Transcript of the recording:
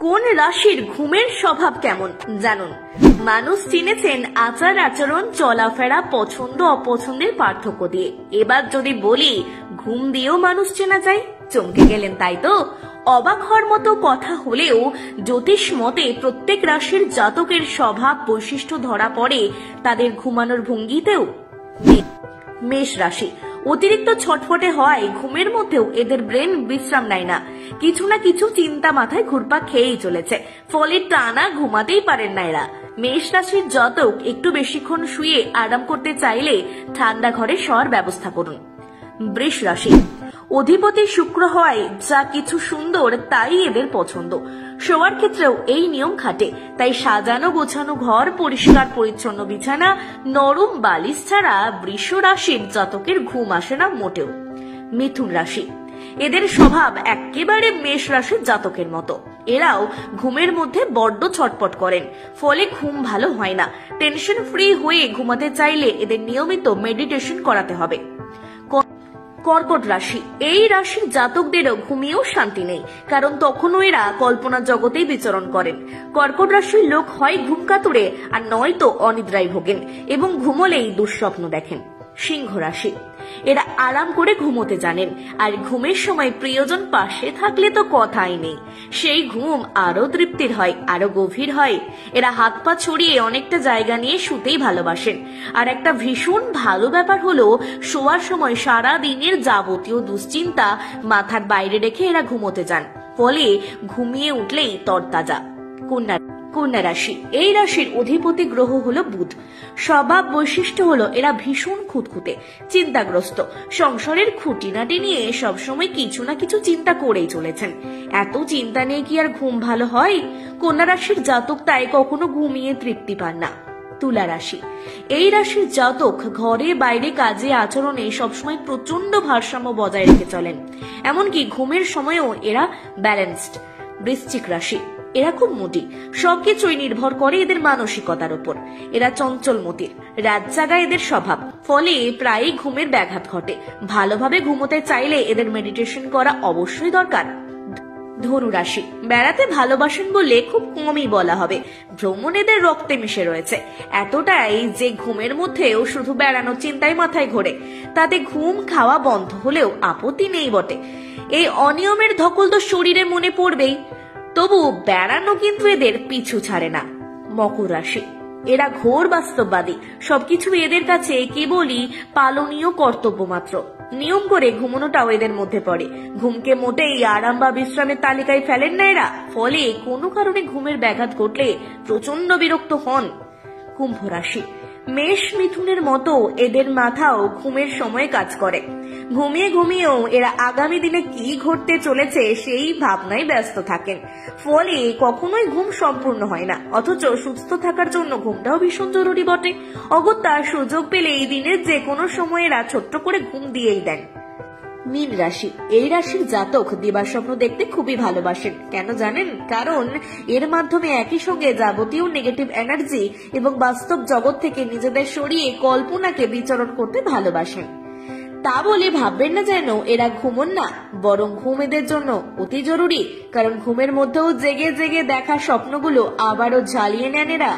কোন রাশির ঘুমের স্বভাব কেমন জানুন। মানুষ চিনেছেন আচার আচরণ, চলাফেরা, পছন্দ অপছন্দের পার্থক্য দিয়ে। এবার যদি বলি ঘুম দিয়েও মানুষ চেনা যায়, চমকে গেলেন তাই তো? অবাক হওয়ার মতো কথা হলেও জ্যোতিষ মতে প্রত্যেক রাশির জাতকের স্বভাব বৈশিষ্ট্য ধরা পড়ে তাদের ঘুমানোর ভঙ্গিতেও। মেষ রাশি অতিরিক্ত ছটফটে হওয়ায় ঘুমের মধ্যেও এদের ব্রেন বিশ্রাম নেয় না, কিছু না কিছু চিন্তা মাথায় ঘুরপাক খেয়েই চলেছে, ফলে টানা ঘুমাতেই পারেন না এরা। মেষ রাশির জাতক একটু বেশিক্ষণ শুয়ে আরাম করতে চাইলে ঠান্ডা ঘরে শোয়ার ব্যবস্থা করুন। বৃষ রাশি অধিপতি শুক্র হওয়ায় যা কিছু সুন্দর তাই এদের পছন্দ, শোয়ার ক্ষেত্রেও এই নিয়ম খাটে। তাই সাজানো গোছানো ঘর, পরিষ্কার পরিচ্ছন্ন বিছানা, নরম বালিশ ছাড়া বৃষ রাশির জাতকের ঘুম আসে না মোটেও। মিথুন রাশি এদের স্বভাব একেবারে মেষ রাশির জাতকের মতো। এরাও ঘুমের মধ্যে বড্ড ছটপট করেন, ফলে ঘুম ভালো হয় না। টেনশন ফ্রি হয়ে ঘুমাতে চাইলে এদের নিয়মিত মেডিটেশন করাতে হবে। কর্কট রাশি এই রাশির জাতকদেরও ঘুমিয়েও শান্তি নেই, কারণ তখনও এরা কল্পনা জগতেই বিচরণ করেন। কর্কট রাশির লোক হয় ঘুম কাতুরে আর নয়তো অনিদ্রায় ভোগেন এবং ঘুমলেই দুঃস্বপ্ন দেখেন। সিংহ রাশি এরা আরাম করে ঘুমোতে জানেন, আর ঘুমের সময় প্রিয়জন পাশে থাকলে তো কথাই নেই। সেই ঘুম আরো তৃপ্তির হয়, আরো গভীর হয়। এরা হাত পা ছড়িয়ে অনেকটা জায়গা নিয়ে শুতেই ভালোবাসেন। আর একটা ভীষণ ভালো ব্যাপার হলো শোয়ার সময় সারা দিনের যাবতীয় দুশ্চিন্তা মাথার বাইরে রেখে এরা ঘুমোতে যান, ফলে ঘুমিয়ে উঠলেই তরতাজা। কন্যা রাশি এই রাশির অধিপতি গ্রহ হলো বুধ। স্বভাব বৈশিষ্ট্য হলো এরা ভীষণ খুঁতখুঁতে, চিন্তাগ্রস্ত, সংসারের খুঁটিনাটি নিয়ে সবসময় কিছু না কিছু চিন্তা করেই চলেছেন। এত চিন্তা নিয়ে কি আর ঘুম ভালো হয়? কন্যা রাশির জাতক তাই কখনো ঘুমিয়ে তৃপ্তি পান না। তুলা রাশি এই রাশির জাতক ঘরে বাইরে কাজে আচরণে সবসময় প্রচন্ড ভারসাম্য বজায় রেখে চলেন, এমনকি ঘুমের সময়ও এরা ব্যালেন্সড। বৃশ্চিক রাশি এরা খুব মোটি, সবকিছুই নির্ভর করে এদের মানসিকতার উপর। এরা চঞ্চল মতির, রাত জাগা এদের স্বভাব, ফলে প্রায়ই ঘুমের ব্যাঘাত ঘটে। ভালোভাবে ঘুমোতে চাইলে এদের মেডিটেশন করা অবশ্যই দরকার। ধনু রাশি বেড়াতে ভালোবাসেন বলে খুব কমই বলা হবে। ভ্রমণ এদের রক্তে মিশে রয়েছে, এতটাই যে ঘুমের মধ্যেও শুধু বেড়ানোর চিন্তায় মাথায় ঘোরে। তাতে ঘুম খাওয়া বন্ধ হলেও আপত্তি নেই বটে। এই অনিয়মের ধকল তো শরীরে মনে পড়বেই, তবু বেড়ানো কিন্তু এদের পিছু ছাড়ে না। মকর রাশি এরা ঘোর বাস্তববাদী, সবকিছু এদের কাছে কেবলই পালনীয় কর্তব্য মাত্র। নিয়ম করে ঘুমানোটাও এদের মধ্যে পড়ে। ঘুমকে মোটেই আরাম বা বিশ্রামের তালিকায় ফেলেন না এরা, ফলে কোনো কারণে ঘুমের ব্যাঘাত ঘটলে প্রচন্ড বিরক্ত হন। কুম্ভ রাশি মেষ মিথুনের মতো এদের মাথাও ঘুমের সময় কাজ করে। ঘুমিয়ে ঘুমিয়েও এরা আগামী দিনে কি ঘটতে চলেছে সেই ভাবনায় ব্যস্ত থাকেন, ফলে কখনোই ঘুম সম্পূর্ণ হয় না। অথচ সুস্থ থাকার জন্য ঘুমটাও ভীষণ জরুরি বটে। অগত্যা সুযোগ পেলে এই দিনের যে কোনো সময় এরা ছোট্ট করে ঘুম দিয়েই দেন। মীন রাশি এই রাশির জাতক দিবাস্বপ্ন দেখতে খুবই ভালোবাসেন। কেন জানেন? কারণ এর মাধ্যমে একই সঙ্গে যাবতীয় নেগেটিভ এনার্জি এবং বাস্তব জগৎ থেকে নিজেদের সরিয়ে কল্পনাকে বিচরণ করতে ভালোবাসেন। তা বলে ভাববেন না যেন এরা ঘুমন না, বরং ঘুম এদের জন্য অতি জরুরি। কারণ ঘুমের মধ্যেও জেগে জেগে দেখা স্বপ্নগুলো আবারও জ্বালিয়ে নেন এরা।